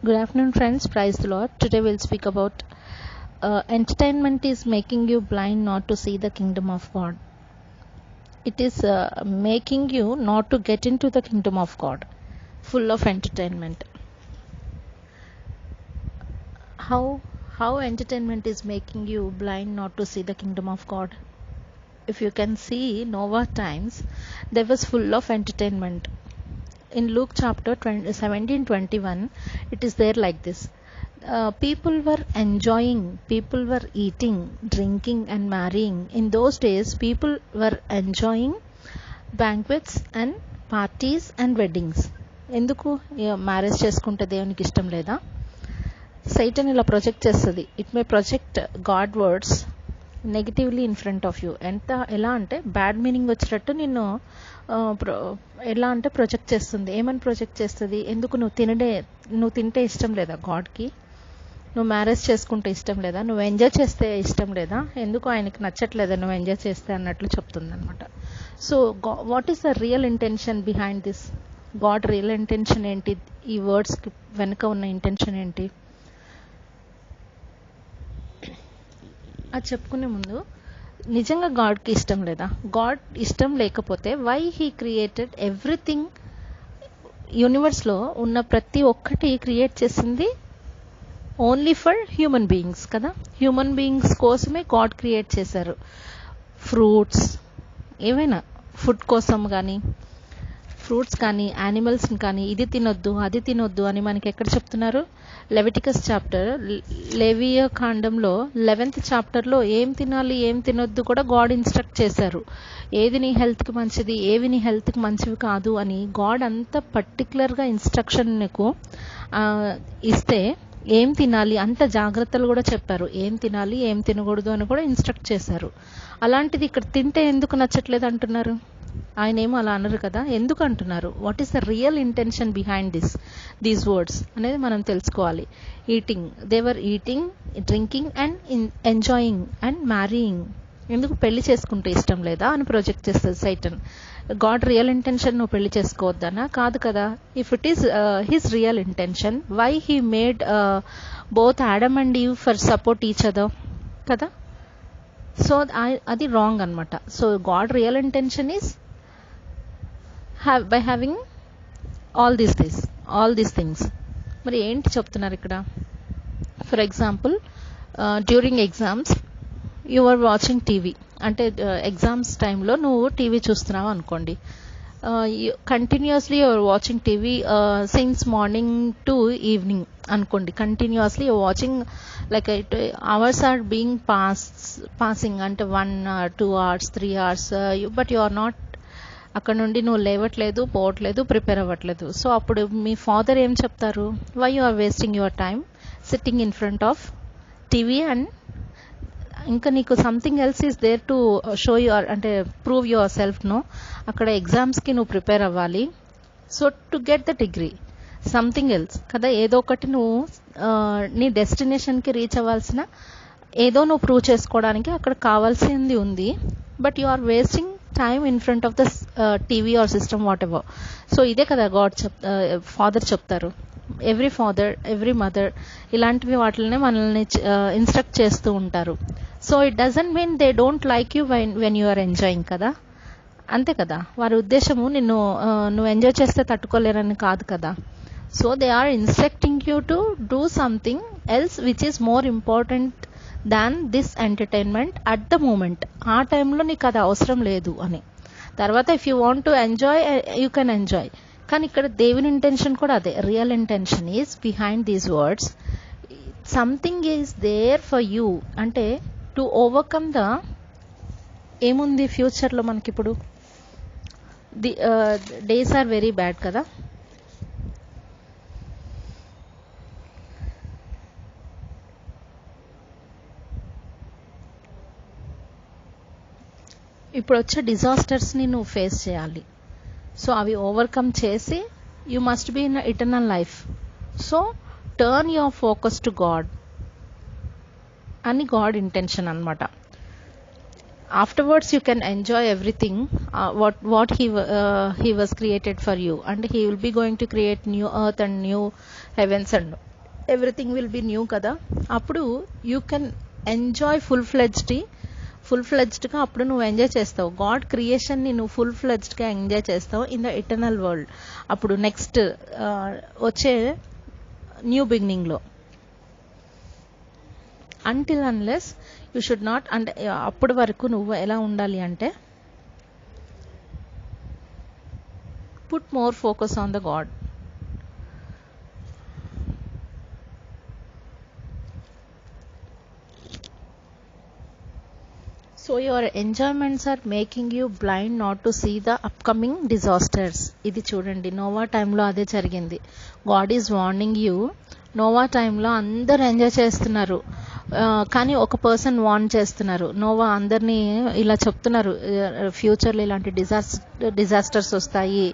Good afternoon, friends. Praise the Lord. Today we'll speak about entertainment is making you blind not to see the kingdom of God. It is making you not to get into the kingdom of God, full of entertainment. How entertainment is making you blind not to see the kingdom of God? If you can see Noah times, there was full of entertainment. In Luke chapter 17:21, it is there like this. People were enjoying, people were eating, drinking and marrying. In those days, people were enjoying banquets and parties and weddings. ఎందుకు marriage చేసుకుంటే దేవునికి ఇష్టం లేదా? సైటన్ ఇలా project చేస్తుంది. It may project God words negatively in front of you. ఎలా అంటే bad meaning వచ్చేటట్టు నిన్ను ఎలా అంటే ప్రొజెక్ట్ చేస్తుంది. ఏమని ప్రొజెక్ట్ చేస్తుంది? ఎందుకు నువ్వు తింటే ఇష్టం లేదా గాడ్కి? నువ్వు మ్యారేజ్ చేసుకుంటే ఇష్టం లేదా? నువ్వు ఎంజాయ్ చేస్తే ఇష్టం లేదా? ఎందుకు ఆయనకి నచ్చట్లేదా నువ్వు ఎంజాయ్ చేస్తే అన్నట్లు చెప్తుంది అనమాట. So what is the real intention behind this? God real intention ఏంటి? ఈ వర్డ్స్కి వెనుక ఉన్న ఇంటెన్షన్ ఏంటి అది చెప్పుకునే ముందు, నిజంగా గాడ్కి ఇష్టం లేదా? గాడ్ ఇష్టం లేకపోతే వై హీ క్రియేటెడ్ ఎవ్రీథింగ్? యూనివర్స్లో ఉన్న ప్రతి ఒక్కటి క్రియేట్ చేసింది ఓన్లీ ఫర్ హ్యూమన్ బీయింగ్స్ కదా. హ్యూమన్ బీయింగ్స్ కోసమే గాడ్ క్రియేట్ చేశారు. ఫ్రూట్స్, ఏవైనా ఫుడ్ కోసం కానీ, ఫ్రూట్స్ కానీ, యానిమల్స్ని కానీ, ఇది తినొద్దు అది తినొద్దు అని మనకి ఎక్కడ చెప్తున్నారు? లెవిటికస్ చాప్టర్, లేవియ కాండంలో 11th చాప్టర్లో ఏం తినాలి ఏం తినొద్దు కూడా గాడ్ ఇన్స్ట్రక్ట్ చేశారు. ఏది నీ హెల్త్కి మంచిది, ఏవి నీ హెల్త్కి మంచివి కాదు అని గాడ్ అంత పర్టికులర్గా ఇన్స్ట్రక్షన్ నీకు ఇస్తే ఏం తినాలి అంత జాగ్రత్తలు కూడా చెప్పారు. ఏం తినాలి ఏం తినకూడదు అని కూడా ఇన్స్ట్రక్ట్ చేశారు. అలాంటిది ఇక్కడ తింటే ఎందుకు నచ్చట్లేదు అంటున్నారు? ఆయన ఏమో అలా అనరు కదా, ఎందుకు అంటున్నారు? What is the real intention behind these words అనేది మనం తెలుసుకోవాలి. Eating, they're eating, drinking and enjoying and marrying. ఎందుకు పెళ్లి చేసుకుంటే ఇష్టం లేదా అని ప్రొజెక్ట్ చేస్తుంది సైటన్. గాడ్ రియల్ ఇంటెన్షన్ నువ్వు పెళ్లి చేసుకోవద్దనా? కాదు కదా. If it is his real intention, why he made both Adam and Eve for support each other కదా. సో అది రాంగ్ అనమాట. So God real intention is by having all these things. మరి ఏంటి చెప్తున్నారు ఇక్కడ? For example, during exams you are watching TV. అంటే exams టైంలో నువ్వు టీవీ చూస్తున్నావు అనుకోండి. Continuously your watching TV since morning to evening అనుకోండి. Continuously your watching like hours are being passing, అంటే 1 hour 2 hours 3 hours, but you are not, అక్కడ నుండి నువ్వు లేవట్లేదు, పోవట్లేదు, ప్రిపేర్ అవ్వట్లేదు. సో అప్పుడు మీ ఫాదర్ ఏం చెప్తారు? Why you are wasting your time sitting in front of TV, and ఇంకా నీకు something else is there to show your, అంటే ప్రూవ్ యువర్ సెల్ఫ్. నో, అక్కడ ఎగ్జామ్స్కి నువ్వు ప్రిపేర్ అవ్వాలి. So to get the degree, something else కదా. ఏదో ఒకటి నువ్వు నీ డెస్టినేషన్కి రీచ్ అవ్వాల్సిన ఏదో నువ్వు ప్రూవ్ చేసుకోవడానికి అక్కడ కావాల్సింది ఉంది. But you are wasting time in front of the TV or system, whatever. So ఇదే కదా ఫాదర్ చెప్తారు. ఎవ్రీ ఫాదర్, ఎవ్రీ మదర్ ఇలాంటివి వాటినే మనల్ని ఇన్స్ట్రక్ట్ చేస్తూ ఉంటారు. So it doesn't mean they don't like you when you are enjoying కదా. అంతే కదా, వారి ఉద్దేశము నువ్వు ఎంజాయ్ చేస్తే తట్టుకోలేరని కాదు కదా. So they are instructing you to do something else which is more important than this entertainment at the moment. ఆ టైంలో నీకు అది అవసరం లేదు అని. తర్వాత if you want to enjoy you can enjoy. కానీ ఇక్కడ దేవుని ఇంటెన్షన్ కూడా అదే. Real intention is behind these words, something is there for you, అంటే టు ఓవర్కమ్ ద ఏముంది ఫ్యూచర్లో మనకిప్పుడు. The days are very bad కదా. ఇప్పుడు వచ్చే డిజాస్టర్స్ని నువ్వు ఫేస్ చేయాలి. సో అవి ఓవర్కమ్ చేసి you must be in eternal life. So turn your focus to God అని గాడ్ ఇంటెన్షన్ అనమాట. afterwards you can enjoy everything what he was created for you, and he will be going to create new earth and new heavens and everything will be new కదా, అప్పుడు you can enjoy full ఫ్లెడ్జ్డ్గా అప్పుడు నువ్వు enjoy చేస్తావు. God క్రియేషన్ని నువ్వు full ఫ్లెడ్జ్డ్గా enjoy చేస్తావు ఇన్ ద ఎటర్నల్ వరల్డ్. అప్పుడు నెక్స్ట్ వచ్చే న్యూ బిగినింగ్లో. Until unless you should not, అంటే అప్పటి వరకు నువ్వు ఎలా ఉండాలి అంటే put more focus on the God. So your enjoyments are making you blind not to see the upcoming disasters. ఇది చూడండి, నోవా టైంలో అదే జరిగింది. God is warning you. Noah టైంలో అందరు ఎంజాయ్ చేస్తున్నారు, కానీ ఒక పర్సన్ వార్న్ చేస్తున్నారు. నోవా అందరినీ ఇలా చెప్తున్నారు, ఫ్యూచర్లో ఇలాంటి డిజాస్టర్స్ వస్తాయి,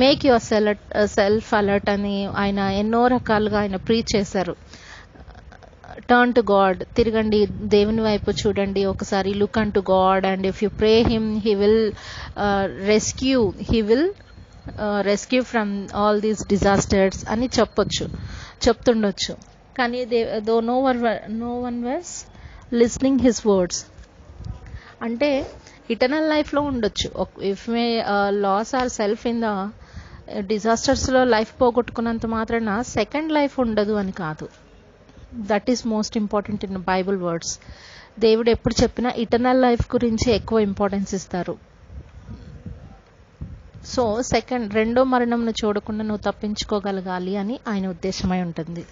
మేక్ యువర్ సెల్ఫ్ అలర్ట్ అని ఆయన ఎన్నో రకాలుగా ఆయన ప్రీచ్ చేశారు. టర్న్ టు గాడ్, తిరగండి, దేవుని వైపు చూడండి ఒకసారి. Look unto God and if you pray him he will rescue from all these disasters అని చెప్తుండొచ్చు. కానీ no one was listening his words. అంటే ఇటర్నల్ లైఫ్లో ఉండొచ్చు, if may lose our self in the డిజాస్టర్స్లో లైఫ్ పోగొట్టుకున్నంత మాత్రాన second life ఉండదు అని కాదు. That is most important in Bible words. దేవుడు ఎప్పుడు చెప్పినా ఇటర్నల్ లైఫ్ గురించి ఎక్కువ ఇంపార్టెన్స్ ఇస్తారు. సో రెండో మరణంను చూడకుండా నువ్వు తప్పించుకోగలగాలి అని ఆయన ఉద్దేశమై ఉంటుంది.